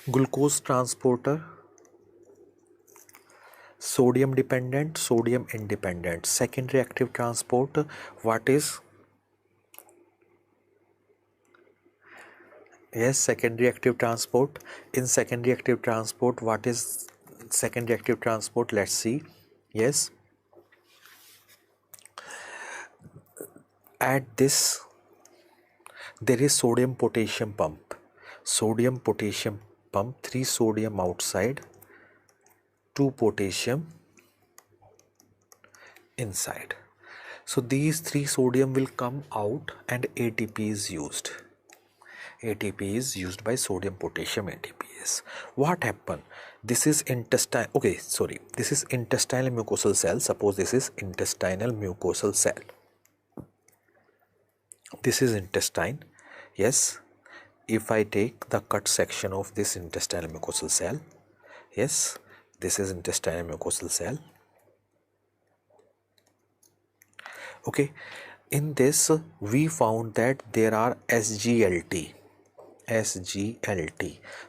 Glucose transporter, sodium dependent, sodium independent. Secondary active transport, what is? Yes, secondary active transport. In secondary active transport, what is secondary active transport? Let's see. Yes, at this there is sodium potassium pump. Sodium potassium pump, 3 sodium outside, 2 potassium inside. So these 3 sodium will come out and ATP is used. ATP is used by sodium potassium ATPase. What happened? This is intestine. Okay, sorry. This is intestinal mucosal cell. Suppose this is intestinal mucosal cell. This is intestine. Yes. If I take the cut section of this intestinal mucosal cell, yes, this is intestinal mucosal cell. Okay, in this we found that there are SGLT,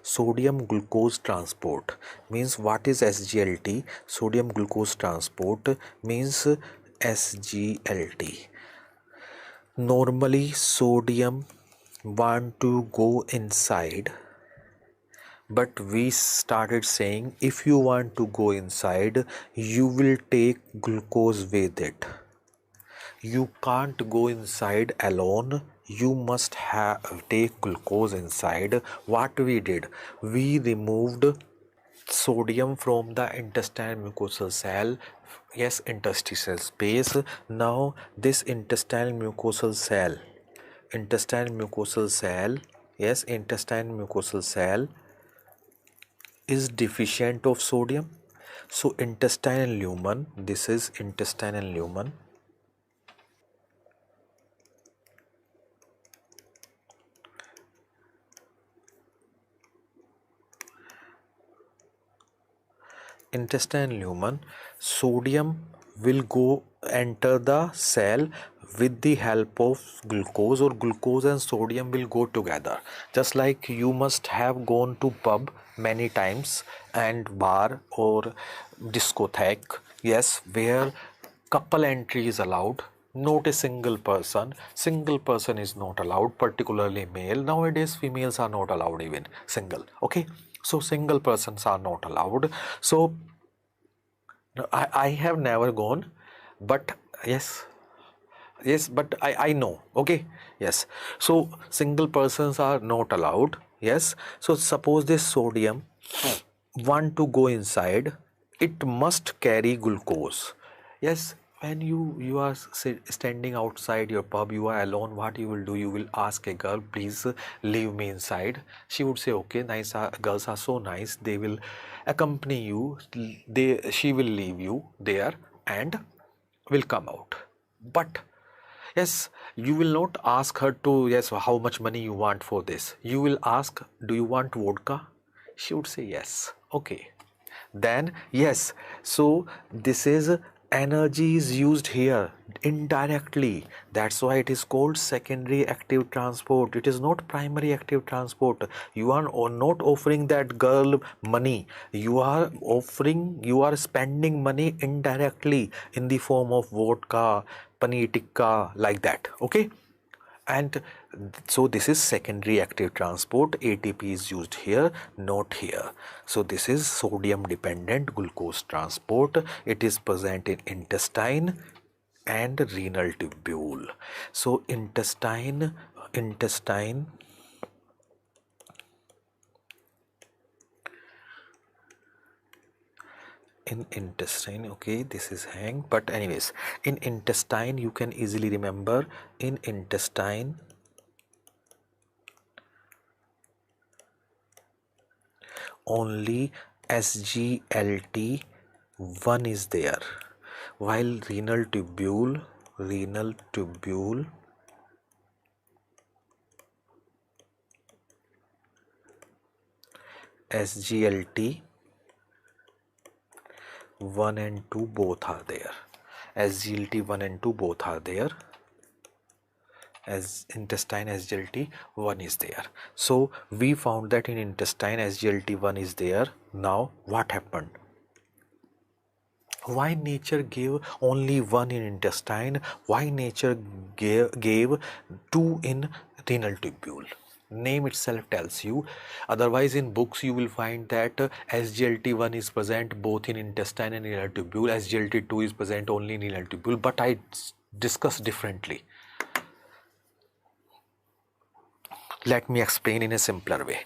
sodium glucose transport. Means what is SGLT? Sodium glucose transport means SGLT. Normally sodium want to go inside, but we started saying if you want to go inside, you will take glucose with it. You can't go inside alone, you must take glucose inside. What we did, we removed sodium from the intestinal mucosal cell, yes, interstitial space. Now this intestinal mucosal cell, yes, intestinal mucosal cell is deficient of sodium. So intestinal lumen, this is intestinal lumen. Intestinal lumen, sodium will go enter the cell with the help of glucose, or glucose and sodium will go together. Just like you must have gone to pub many times and bar or discotheque, yes, where couple entry is allowed, not a single person is not allowed, particularly male. Nowadays females are not allowed even single. Okay, so single persons are not allowed. So I have never gone, but yes, but I know. Okay, yes, so single persons are not allowed. Yes, so suppose this sodium want to go inside, it must carry glucose. Yes, when you are standing outside your pub, you are alone, what you will do, you will ask a girl, please leave me inside. She would say okay, nice, girls are so nice, they will accompany you, she will leave you there and will come out. But yes, you will not ask her to, yes, how much money you want for this. You will ask, do you want vodka? She would say yes. Okay, then yes, so this is energy is used here indirectly. That's why it is called secondary active transport. It is not primary active transport. You are not offering that girl money, you are spending money indirectly in the form of vodka, paneer tikka, like that. Okay, and so this is secondary active transport. ATP is used here, not here. So this is sodium dependent glucose transport. It is present in intestine and renal tubule. So intestine in intestine, okay, this is hang, but anyways, in intestine you can easily remember, in intestine only SGLT 1 is there, while renal tubule SGLT 1 and 2 both are there. SGLT 1 and 2 both are there. as intestine SGLT1 is there. So we found that in intestine SGLT1 is there. Now what happened? Why nature gave only one in intestine? Why nature gave two in renal tubule? Name itself tells you. Otherwise in books you will find that SGLT1 is present both in intestine and renal tubule, SGLT2 is present only in renal tubule, but I discuss differently. Let me explain in a simpler way.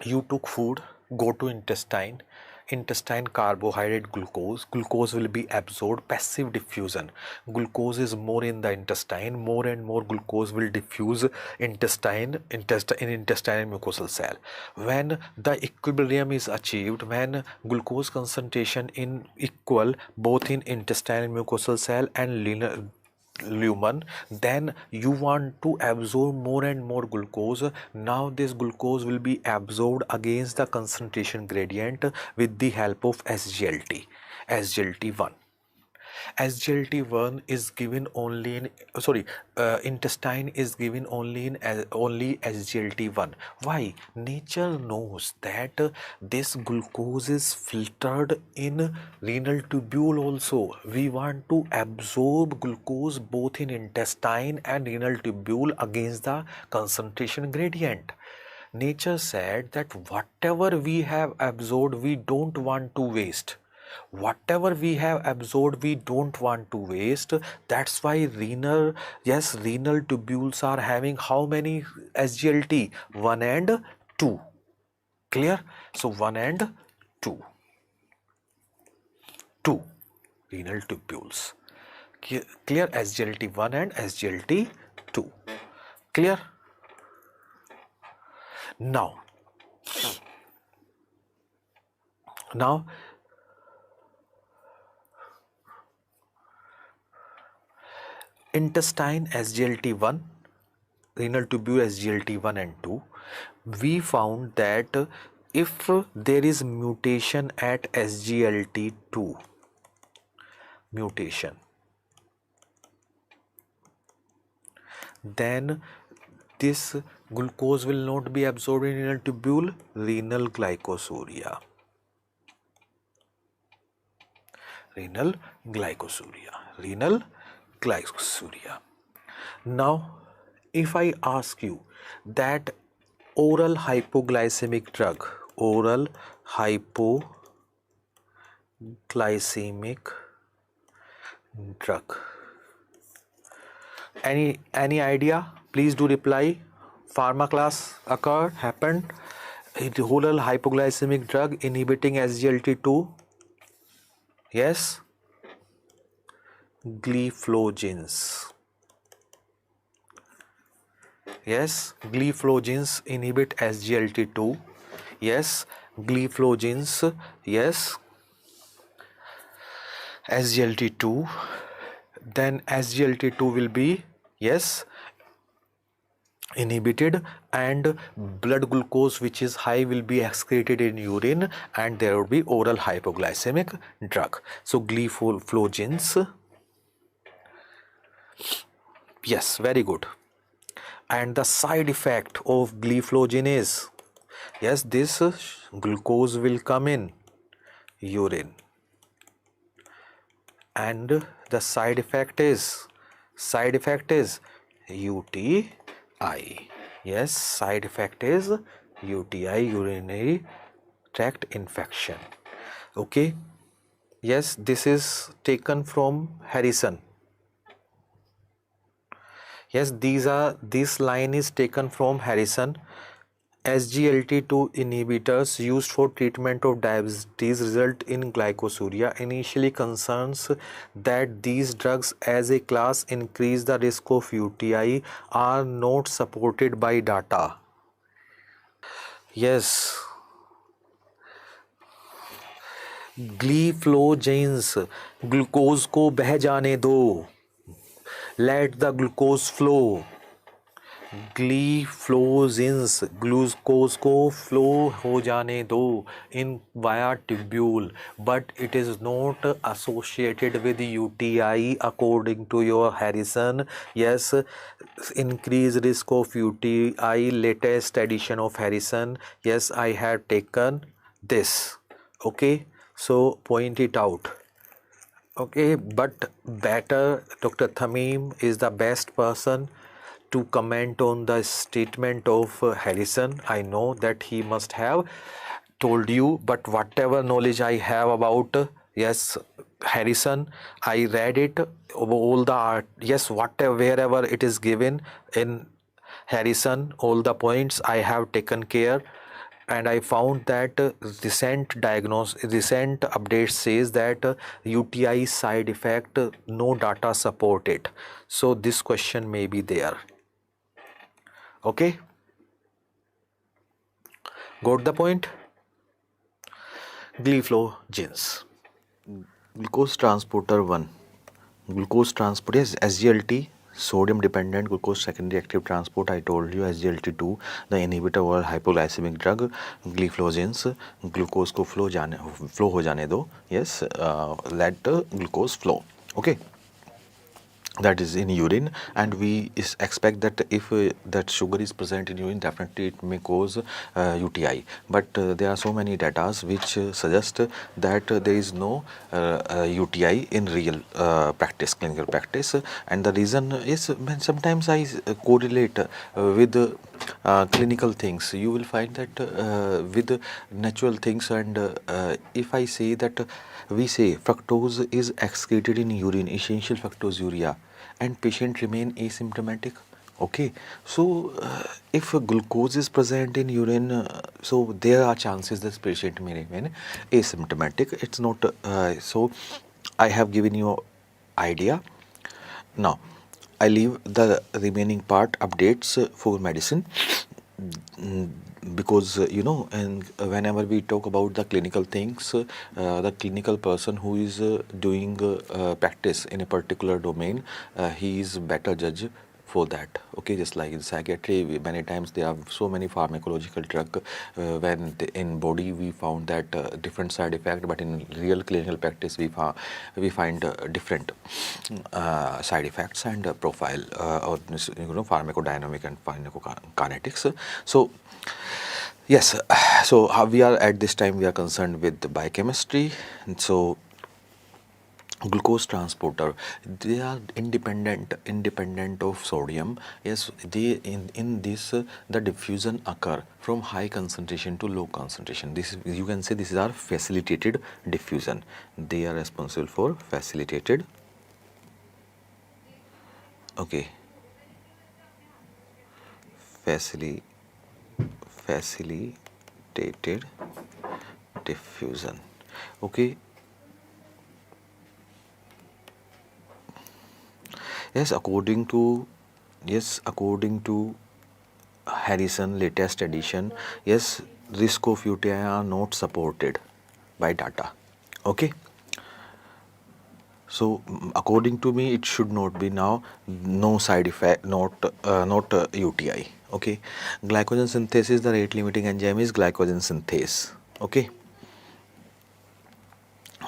You took food, go to intestine, intestine carbohydrate glucose will be absorbed, passive diffusion. Glucose is more in the intestine, more and more glucose will diffuse in intestinal mucosal cell. When the equilibrium is achieved, when glucose concentration in equal both in intestinal mucosal cell and lumen, then you want to absorb more and more glucose. Now this glucose will be absorbed against the concentration gradient with the help of SGLT1. SGLT1 is given only in intestine is given only in only SGLT1. Why? Nature knows that this glucose is filtered in renal tubule also. We want to absorb glucose both in intestine and renal tubule against the concentration gradient. Nature said that whatever we have absorbed, we don't want to waste. Whatever we have absorbed, we don't want to waste. That's why renal tubules are having how many SGLT? 1 and 2. Clear? So 1 and 2 renal tubules. Clear? SGLT1 and SGLT2. Clear? Now intestine SGLT1, renal tubule SGLT1 and 2, we found that if there is mutation at SGLT2, then this glucose will not be absorbed in renal tubule, renal glycosuria. Now if I ask you that oral hypoglycemic drug, any idea? Please do reply. Pharma class happened. Oral hypoglycemic drug inhibiting SGLT2. Yes, gliflogins. Yes, gliflogins inhibit SGLT2. Yes, gliflogins. Yes, SGLT2. Then SGLT2 will be, yes, inhibited, and blood glucose which is high will be excreted in urine, and there will be oral hypoglycemic drug. So gliflogins. Yes, very good. And the side effect of gliflogin is, yes, this glucose will come in urine, and the side effect is UTI. Yes, side effect is UTI, urinary tract infection. Okay. Yes, this is taken from Harrison. Yes, this line is taken from Harrison. SGLT2 inhibitors used for treatment of diabetes result in glycosuria. Initially concerns that these drugs as a class increase the risk of UTI are not supported by data. Yes, gliflogins, glucose को बह जाने दो, let the glucose flow. Gliflozins, glucose को flow हो जाने दो in via tubule, but it is not associated with UTI according to your Harrison. Yes, increased risk of UTI, latest edition of Harrison. Yes, I have taken this. Okay, so point it out. Okay, but better Dr. Thamim is the best person to comment on the statement of Harrison. I know that he must have told you, but whatever knowledge I have about yes, Harrison, I read it all the art. Yes, whatever wherever it is given in Harrison, all the points I have taken care, and I found that recent update says that UTI side effect no data support it. So this question may be there. Okay, got the point? Glyphlogens, glucose transporter 1, glucose transportase SGLT, sodium dependent glucose secondary active transport. I told you SGLT2, the inhibitor or hypoglycemic drug. Glyphlogens, glucose को flow हो जाने दो. Yes, let the glucose flow. Okay, that is in urine, and we expect that if that sugar is present in urine, definitely it may cause UTI, but there are so many data which suggest that there is no UTI in real practice, clinical practice, and the reason is sometimes I correlate with clinical things. You will find that with natural things, and if I say that we say fructose is excreted in urine, essential fructose urea, and patient remain asymptomatic. Okay, so if glucose is present in urine, so there are chances this patient may remain asymptomatic. It's not so. I have given you idea. Now I leave the remaining part updates for medicine. Because and whenever we talk about the clinical things, the clinical person who is doing practice in a particular domain, he is better judge for that. Okay, just like in psychiatry, many times there are so many pharmacological drug, when in body we found that different side effect, but in real clinical practice we find different side effects and profile, or pharmacodynamic and pharmacokinetics. So yes, so how we are at this time we are concerned with the biochemistry. So glucose transporter, they are independent of sodium. Yes, they in this the diffusion occur from high concentration to low concentration. This, you can say, this is our facilitated diffusion. They are responsible for facilitated, okay, facilitated diffusion. Okay, yes, according to Harrison latest edition, yes, risk of UTI are not supported by data. Okay, so according to me, it should not be now. No side effect, not UTI. Okay, glycogen synthesis, the rate limiting enzyme is glycogen synthase. Okay,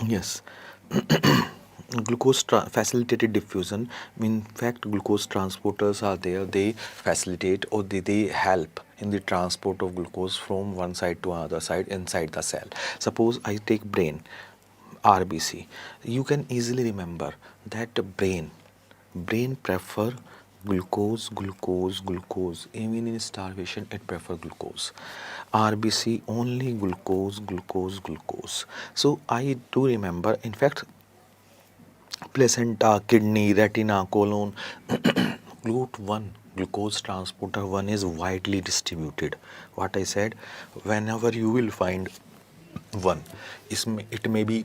yes. Facilitated diffusion, in fact glucose transporters are there. They facilitate, or they help in the transport of glucose from one side to another side inside the cell. Suppose I take brain, RBC, you can easily remember that brain prefer glucose. Even in starvation it prefer glucose. RBC only glucose. So I do remember, in fact, placenta, kidney, retina, colon, GLUT1, glucose transporter 1, is widely distributed. What I said, whenever you will find one, it may be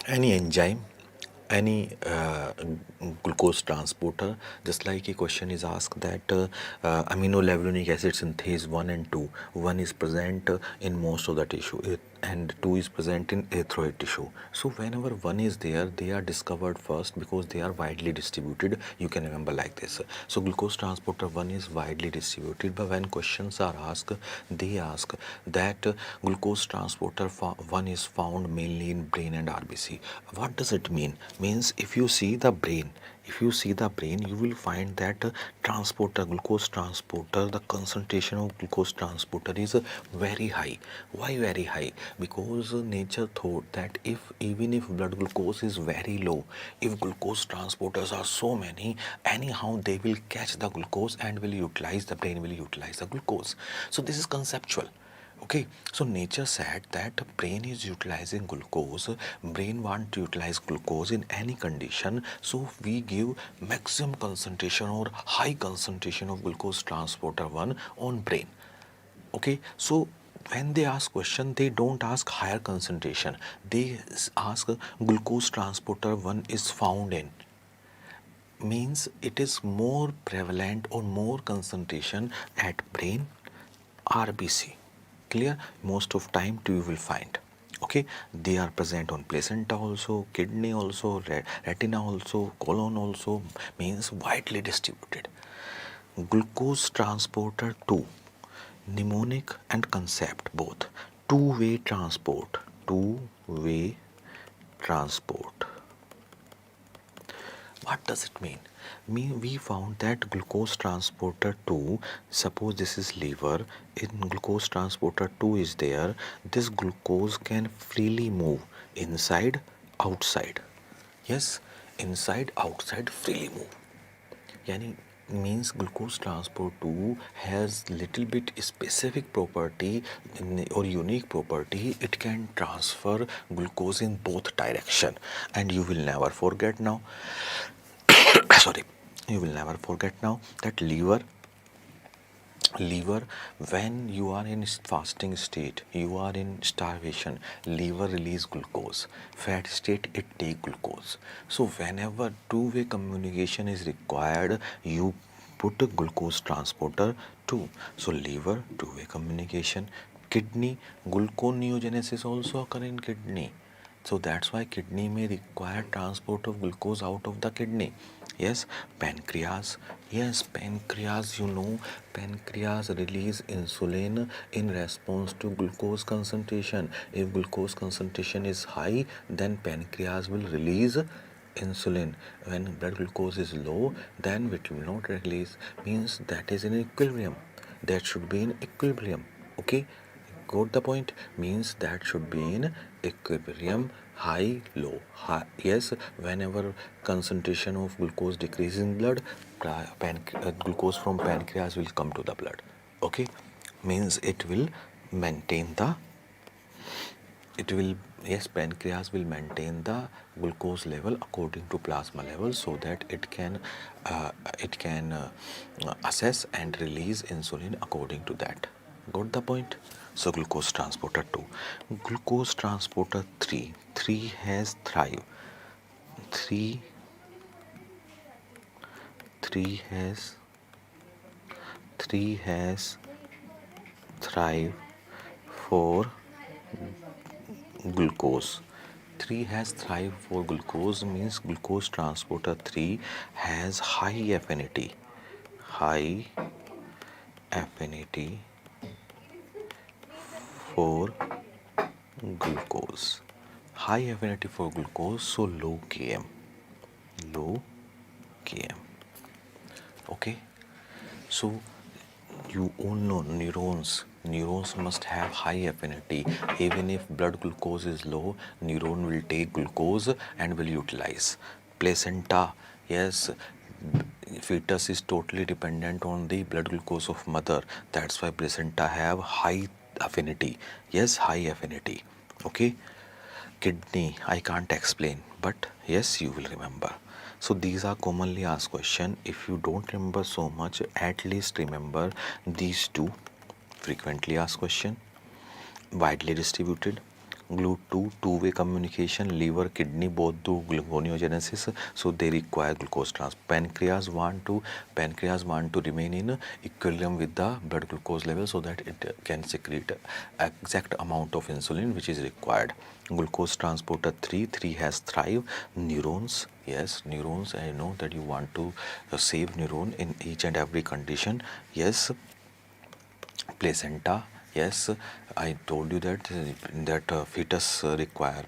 any enzyme, any glucose transporter. Just like a question is asked that aminolevulinic acid synthase 1 and 2, one is present in most of the tissue. and 2 is present in erythroid tissue. So whenever 1 is there, they are discovered first because they are widely distributed. You can remember like this. So glucose transporter 1 is widely distributed, but when questions are asked, they ask that glucose transporter 1 is found mainly in brain and RBC. What does it mean? Means if you see the brain, you will find that glucose transporter, the concentration of glucose transporter is very high. Why very high? Because nature thought that even if blood glucose is very low, if glucose transporters are so many, anyhow they will catch the glucose and the brain will utilize the glucose. So this is conceptual. Okay, so nature said that brain is utilizing glucose, brain want to utilize glucose in any condition, so we give maximum concentration or high concentration of glucose transporter 1 on brain. Okay, so when they ask question, they don't ask higher concentration, they ask glucose transporter 1 is found in, means it is more prevalent or more concentration at brain, RBC. Clear? Most of time you will find. Okay, they are present on placenta also, kidney also, retina also, colon also, means widely distributed. Glucose transporter 2, mnemonic and concept both. Two-way transport. Two-way transport. What does it mean? We found that glucose transporter 2, suppose this is liver, in glucose transporter 2 is there, this glucose can freely move inside, outside. Yes, inside, outside, freely move. Yani means glucose transport 2 has little bit specific property or unique property. It can transfer glucose in both direction, and you will never forget now sorry, you will never forget now that liver, when you are in fasting state, you are in starvation, liver release glucose, fat state it take glucose. So whenever two-way communication is required, you put a glucose transporter 2. So liver, two-way communication. Kidney, gluconeogenesis also occur in kidney, so that's why kidney may require transport of glucose out of the kidney. Yes, pancreas. Yes, pancreas, pancreas release insulin in response to glucose concentration. If glucose concentration is high, then pancreas will release insulin. When blood glucose is low, then it will not release. Means that is in equilibrium. That should be in equilibrium. Okay, got the point? Means that should be in equilibrium, high low. Yes, whenever concentration of glucose decreases in blood, glucose from pancreas will come to the blood. Okay, means maintain the it will yes, pancreas will maintain the glucose level according to plasma level, so that it can assess and release insulin according to that. Got the point? So glucose transporter 2. Glucose transporter 3. 3 has thrive. 3 3 has 3 has thrive for glucose. 3 has thrive for glucose, means glucose transporter 3 has high affinity for glucose. High affinity for glucose, so low km. Okay, so you all know neurons must have high affinity. Even if blood glucose is low, neuron will take glucose and will utilize. Placenta, yes, fetus is totally dependent on the blood glucose of mother. That's why placenta have high affinity. Yes, high affinity. Okay, kidney I can't explain, but yes, you will remember. So these are commonly asked question. If you don't remember so much, at least remember these two frequently asked question. Widely distributed, GLUT2 two-way communication, liver, kidney both do gluconeogenesis, so they require glucose trans. Pancreas want to remain in equilibrium with the blood glucose level so that it can secrete exact amount of insulin which is required. Glucose transporter 3 has thrive. Neurons, yes, neurons, I know that you want to save neuron in each and every condition. Yes, placenta, yes, I told you that fetus require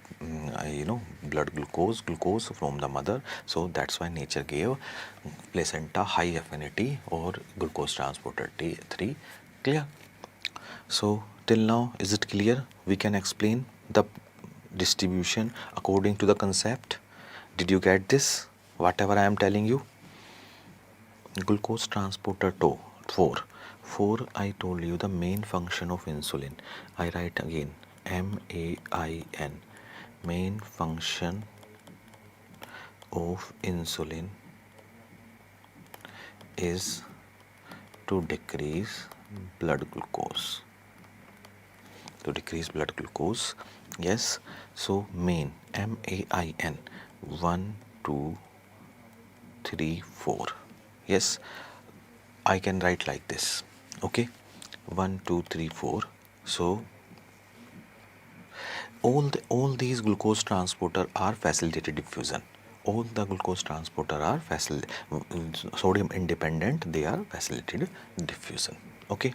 blood glucose from the mother, so that's why nature gave placenta high affinity or glucose transporter 3. Clear? So till now, is it clear? We can explain the distribution according to the concept. Did you get this, whatever I am telling you? Glucose transporter 4. I told you the main function of insulin. I write again, MAIN. Main function of insulin is to decrease blood glucose. Yes, so main, MAIN, 1 2 3 4. Yes, I can write like this. Okay, 1 2 3 4. So all these glucose transporter are facilitated diffusion. All the glucose transporter are sodium independent, they are facilitated diffusion. Okay,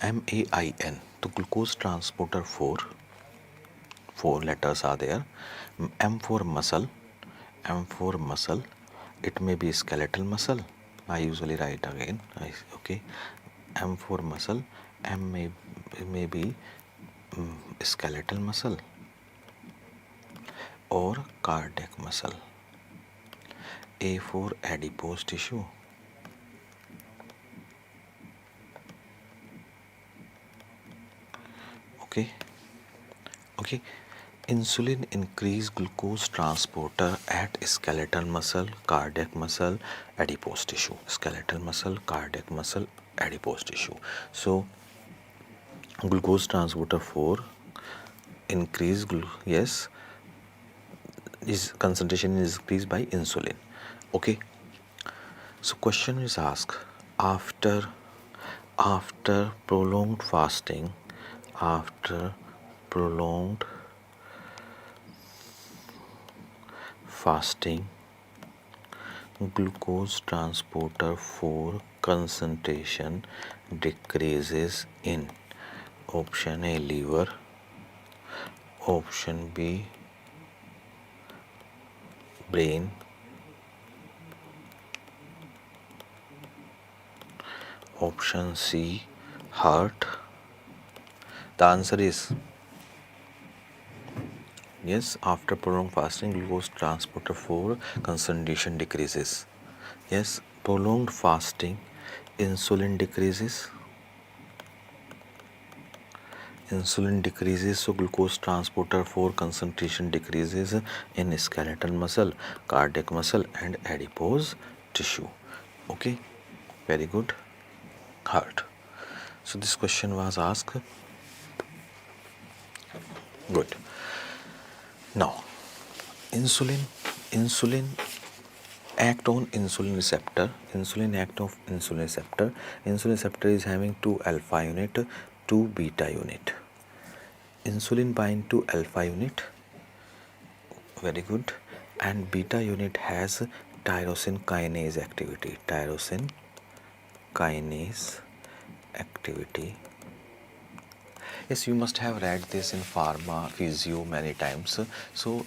MAIN, the glucose transporter 4 letters are there. M for muscle. It may be skeletal muscle. I usually write again. Okay, M for muscle. M may be skeletal muscle or cardiac muscle. A for adipose tissue. Okay. Insulin increase glucose transporter at skeletal muscle, cardiac muscle, adipose tissue. Skeletal muscle, cardiac muscle, adipose tissue. So glucose transporter 4 increase, yes, is concentration is increased by insulin. Okay, so question is asked, after prolonged fasting, glucose transporter 4 concentration decreases in option A liver, option B brain, option C heart. The answer is yes, after prolonged fasting glucose transporter 4 concentration decreases. Yes, prolonged fasting insulin decreases, so glucose transporter 4 concentration decreases in skeletal muscle, cardiac muscle and adipose tissue. Okay, very good. Heart. So this question was asked. Good. Now insulin act on insulin receptor. Insulin receptor is having 2 alpha unit, 2 beta unit. Insulin bind to alpha unit, very good, and beta unit has tyrosine kinase activity. Yes, you must have read this in pharma, physio many times. So,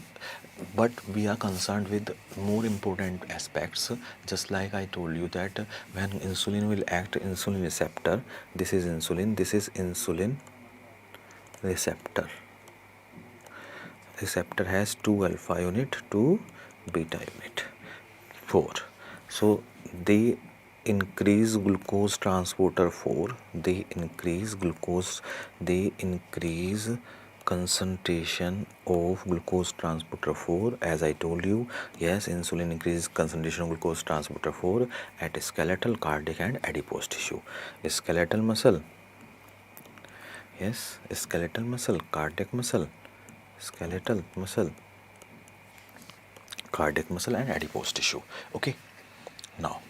but we are concerned with more important aspects. Just like I told you that when insulin will act insulin receptor, this is insulin receptor. Receptor has 2 alpha unit, 2 beta unit, 4. So they increase glucose transporter 4, they increase concentration of glucose transporter 4. As I told you, yes, insulin increases concentration of glucose transporter 4 at skeletal, cardiac and adipose tissue. Skeletal muscle, yes, skeletal muscle, cardiac muscle, skeletal muscle, cardiac muscle, and adipose tissue. Okay, now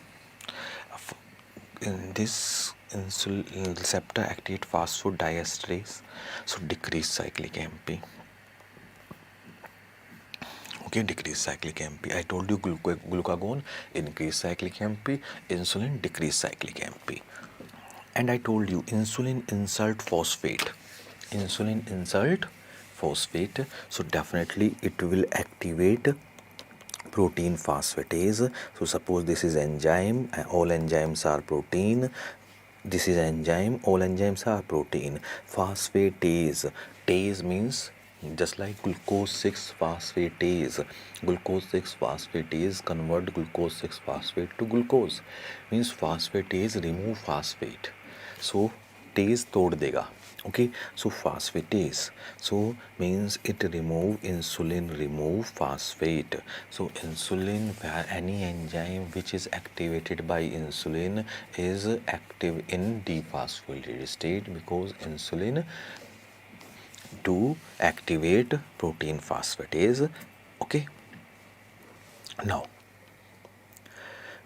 in this insulin receptor activate phosphodiesterase, so decrease cyclic AMP. Okay, decrease cyclic AMP. I told you glucagon increase cyclic AMP, insulin decrease cyclic AMP. And I told you insulin insult phosphate. Insulin insult phosphate. So definitely it will activate protein phosphatase. So suppose this is enzyme, all enzymes are protein. This is enzyme, all enzymes are protein. Phosphatase. Tase means just like glucose 6 phosphatase. Glucose 6 phosphatase convert glucose 6 phosphate to glucose. Means phosphatase remove phosphate. So tase तोड़ देगा. Okay, so phosphatase, so means it remove insulin, remove phosphate. So insulin, any enzyme which is activated by insulin is active in dephosphorylated state, because insulin to activate protein phosphatase. Okay, now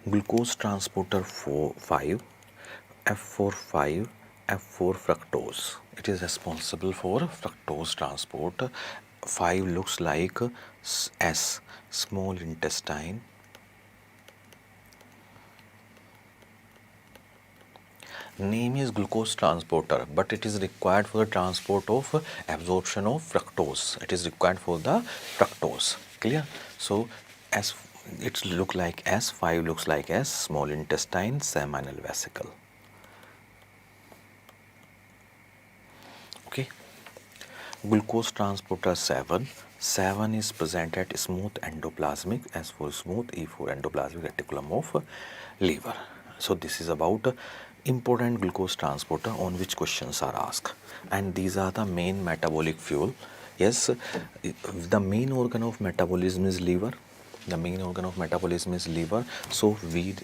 glucose transporter 5, F45, F4 fructose. It is responsible for fructose transport. 5 looks like S, small intestine. Name is glucose transporter, but it is required for the transport of absorption of fructose. It is required for the fructose. Clear? So S, it look like S, 5 looks like S, small intestine, seminal vesicle. Okay, glucose transporter 7. 7 is present at smooth endoplasmic, S for smooth, E for endoplasmic reticulum of liver. So this is about important glucose transporter on which questions are asked, and these are the main metabolic fuel. Yes, the main organ of metabolism is liver. The main organ of metabolism is liver. So we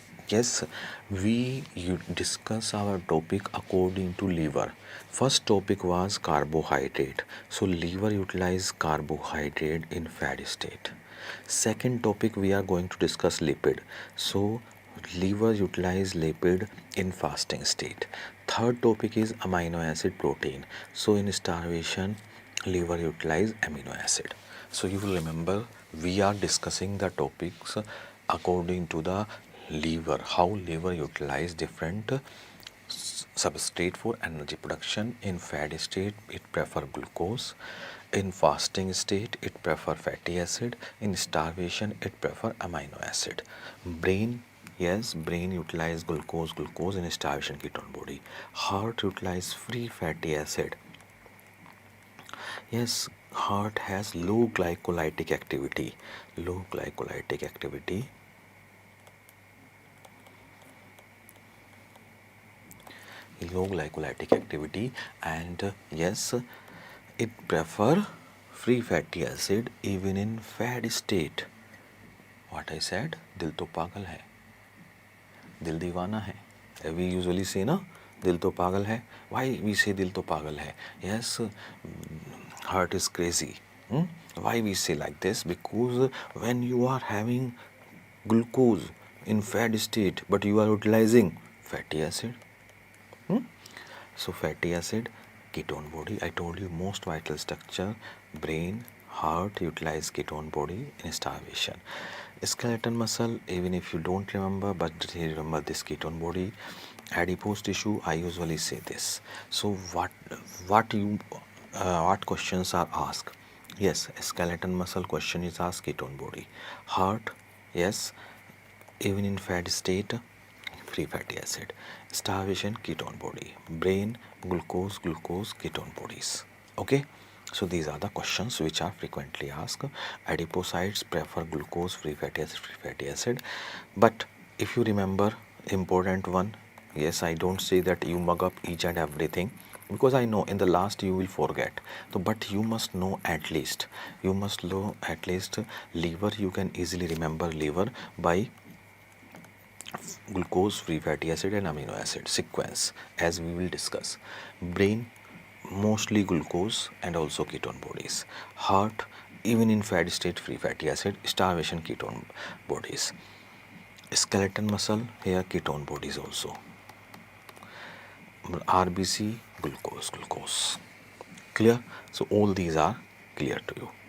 discuss our topic according to liver. First topic was carbohydrate. So liver utilize carbohydrate in fat state. Second topic we are going to discuss lipid. So liver utilize lipid in fasting state. Third topic is amino acid protein. So in starvation liver utilize amino acid. So you will remember we are discussing the topics according to the liver, how liver utilize different substrate for energy production. In fat state it prefer glucose, in fasting state it prefer fatty acid, in starvation it prefer amino acid. Brain, yes, brain utilize glucose in starvation ketone body. Heart utilize free fatty acid. Yes, heart has low glycolytic activity. Low glycolytic activity. Low glycolytic activity, and yes, it prefer free fatty acid even in fat state. What I said, दिल तो पागल है, दिल दीवाना है. We usually say ना, दिल तो पागल है. Why we say दिल तो पागल है? Yes, heart is crazy. Why we say like this? Because when you are having glucose in fat state but you are utilizing fatty acid. So fatty acid, ketone body. I told you most vital structure, brain, heart utilize ketone body in starvation. Skeletal muscle, even if you don't remember, but remember this ketone body. Adipose tissue, I usually say this. So what questions are asked? Yes, skeletal muscle question is asked, ketone body. Heart, yes, even in fat state, free fatty acid. Starvation, ketone body. Brain, glucose, ketone bodies. Okay, so these are the questions which are frequently asked. Adipocytes prefer glucose, free fatty acid. But if you remember, important one, yes, I don't say that you mug up each and everything, because I know in the last you will forget. So but you must know at least, liver. You can easily remember liver by glucose, free fatty acid, and amino acid sequence, as we will discuss. Brain, mostly glucose and also ketone bodies. Heart, even in fat state, free fatty acid, starvation ketone bodies. Skeleton muscle, here ketone bodies also. RBC, glucose. Clear? So all these are clear to you.